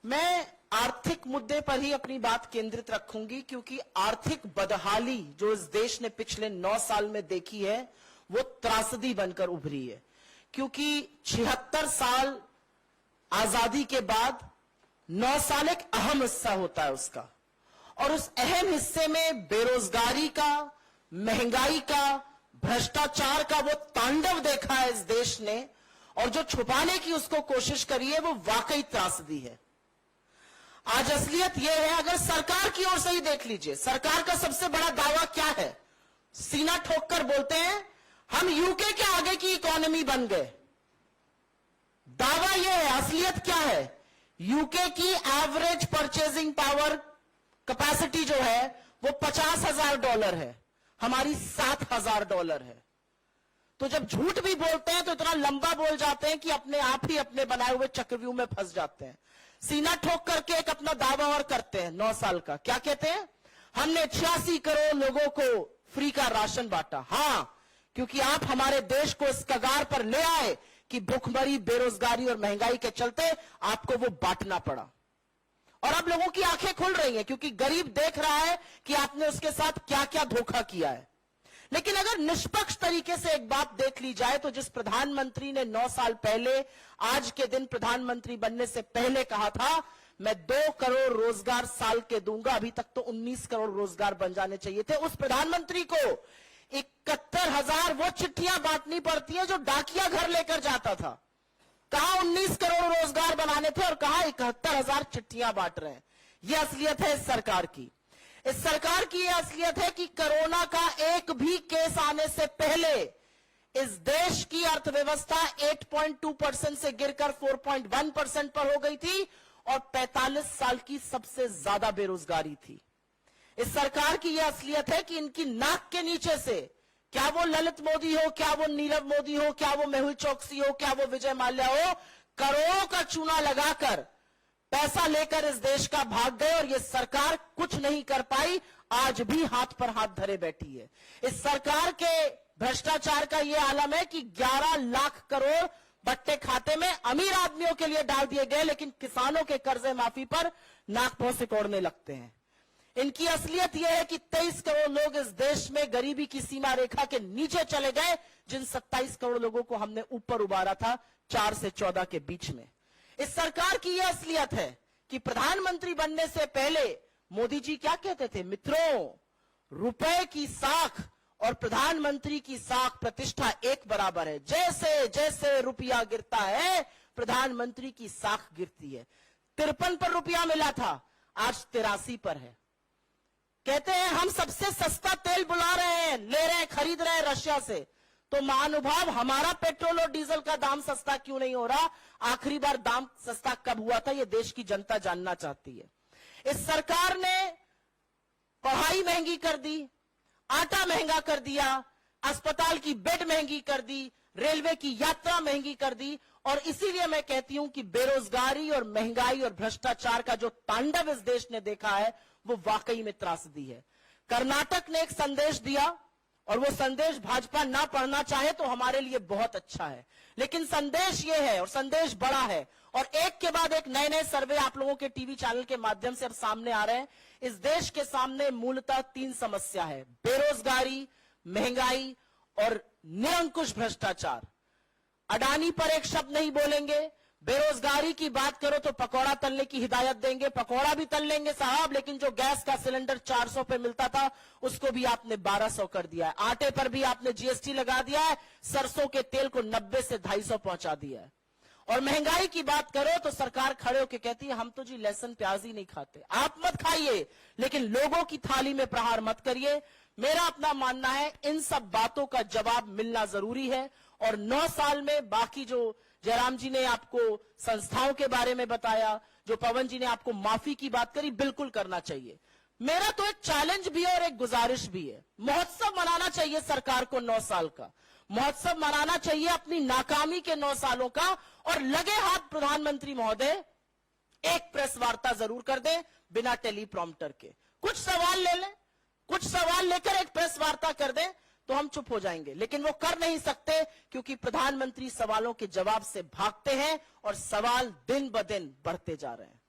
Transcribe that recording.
मैं आर्थिक मुद्दे पर ही अपनी बात केंद्रित रखूंगी, क्योंकि आर्थिक बदहाली जो इस देश ने पिछले 9 साल में देखी है वो त्रासदी बनकर उभरी है। क्योंकि 76 साल आजादी के बाद 9 साल एक अहम हिस्सा होता है उसका, और उस अहम हिस्से में बेरोजगारी का, महंगाई का, भ्रष्टाचार का वो तांडव देखा है इस देश ने, और जो छुपाने की उसको कोशिश करी है वो वाकई त्रासदी है। आज असलियत यह है, अगर सरकार की ओर से ही देख लीजिए, सरकार का सबसे बड़ा दावा क्या है? सीना ठोककर बोलते हैं हम यूके के आगे की इकोनॉमी बन गए। दावा यह है, असलियत क्या है? यूके की एवरेज परचेजिंग पावर कैपेसिटी जो है वो $50,000 है, हमारी $7,000 है। तो जब झूठ भी बोलते हैं तो इतना लंबा बोल जाते हैं कि अपने आप ही अपने बनाए हुए चक्रव्यूह में फंस जाते हैं। सीना ठोक करके एक अपना दावा और करते हैं 9 साल का। क्या कहते हैं? हमने 86 करोड़ लोगों को फ्री का राशन बांटा। हां, क्योंकि आप हमारे देश को इस कगार पर ले आए कि भूखमरी, बेरोजगारी और महंगाई के चलते आपको वो बांटना पड़ा। और अब लोगों की आंखें खुल रही हैं, क्योंकि गरीब देख रहा है कि आपने उसके साथ क्या क्या धोखा किया है। लेकिन अगर निष्पक्ष तरीके से एक बात देख ली जाए तो जिस प्रधानमंत्री ने 9 साल पहले आज के दिन प्रधानमंत्री बनने से पहले कहा था मैं 2 करोड़ रोजगार साल के दूंगा, अभी तक तो 19 करोड़ रोजगार बन जाने चाहिए थे, उस प्रधानमंत्री को 71,000 वो चिट्ठियां बांटनी पड़ती हैं जो डाकिया घर लेकर जाता था। कहां 19 करोड़ रोजगार बनाने थे और कहां 71,000 चिट्ठियां बांट रहे हैं। यह असलियत है इस सरकार की। इस सरकार की यह असलियत है कि कोरोना का एक भी केस आने से पहले इस देश की अर्थव्यवस्था 8.2% से गिरकर 4.1% पर हो गई थी और 45 साल की सबसे ज्यादा बेरोजगारी थी। इस सरकार की यह असलियत है कि इनकी नाक के नीचे से, क्या वो ललित मोदी हो, क्या वो नीरव मोदी हो, क्या वो मेहुल चोकसी हो, क्या वो विजय माल्या हो, करोड़ों का चूना लगाकर पैसा लेकर इस देश का भाग गए और ये सरकार कुछ नहीं कर पाई, आज भी हाथ पर हाथ धरे बैठी है। इस सरकार के भ्रष्टाचार का यह आलम है कि 11 लाख करोड़ बट्टे खाते में अमीर आदमियों के लिए डाल दिए गए, लेकिन किसानों के कर्जे माफी पर नाक भौं सिकोड़ने लगते हैं। इनकी असलियत यह है कि 23 करोड़ लोग इस देश में गरीबी की सीमा रेखा के नीचे चले गए, जिन 27 करोड़ लोगों को हमने ऊपर उबारा था 4 से 14 के बीच में। इस सरकार की यह असलियत है कि प्रधानमंत्री बनने से पहले मोदी जी क्या कहते थे? मित्रों, रुपए की साख और प्रधानमंत्री की साख प्रतिष्ठा एक बराबर है। जैसे जैसे रुपया गिरता है प्रधानमंत्री की साख गिरती है। 53 पर रुपया मिला था, आज 83 पर है। कहते हैं हम सबसे सस्ता तेल बुला रहे हैं, ले रहे हैं, खरीद रहे हैं रशिया से। तो महानुभाव, हमारा पेट्रोल और डीजल का दाम सस्ता क्यों नहीं हो रहा? आखिरी बार दाम सस्ता कब हुआ था, यह देश की जनता जानना चाहती है। इस सरकार ने पढ़ाई महंगी कर दी, आटा महंगा कर दिया, अस्पताल की बेड महंगी कर दी, रेलवे की यात्रा महंगी कर दी, और इसीलिए मैं कहती हूं कि बेरोजगारी और महंगाई और भ्रष्टाचार का जो तांडव इस देश ने देखा है वो वाकई में त्रासदी है। कर्नाटक ने एक संदेश दिया, और वो संदेश भाजपा ना पढ़ना चाहे तो हमारे लिए बहुत अच्छा है, लेकिन संदेश ये है और संदेश बड़ा है, और एक के बाद एक नए नए सर्वे आप लोगों के टीवी चैनल के माध्यम से अब सामने आ रहे हैं। इस देश के सामने मूलतः 3 समस्या है: बेरोजगारी, महंगाई और निरंकुश भ्रष्टाचार। अडानी पर एक शब्द नहीं बोलेंगे। बेरोजगारी की बात करो तो पकौड़ा तलने की हिदायत देंगे, पकौड़ा भी तल लेंगे साहब, लेकिन जो गैस का सिलेंडर 400 पे मिलता था उसको भी आपने 1200 कर दिया है। आटे पर भी आपने जीएसटी लगा दिया है, सरसों के तेल को 90 से 250 पहुंचा दिया है। और महंगाई की बात करो तो सरकार खड़े होकर कहती है हम तो जी लहसुन प्याज ही नहीं खाते। आप मत खाइए, लेकिन लोगों की थाली में प्रहार मत करिए। मेरा अपना मानना है इन सब बातों का जवाब मिलना जरूरी है, और 9 साल में बाकी जो जयराम जी ने आपको संस्थाओं के बारे में बताया, जो पवन जी ने आपको माफी की बात करी, बिल्कुल करना चाहिए। मेरा तो एक चैलेंज भी है और एक गुजारिश भी है। महोत्सव मनाना चाहिए सरकार को 9 साल का, महोत्सव मनाना चाहिए अपनी नाकामी के 9 सालों का, और लगे हाथ प्रधानमंत्री महोदय एक प्रेस वार्ता जरूर कर दें बिना टेलीप्रॉम्प्टर के। कुछ सवाल ले लें, कुछ सवाल लेकर एक प्रेस वार्ता कर दें तो हम चुप हो जाएंगे, लेकिन वो कर नहीं सकते क्योंकि प्रधानमंत्री सवालों के जवाब से भागते हैं और सवाल दिन ब दिन बढ़ते जा रहे हैं।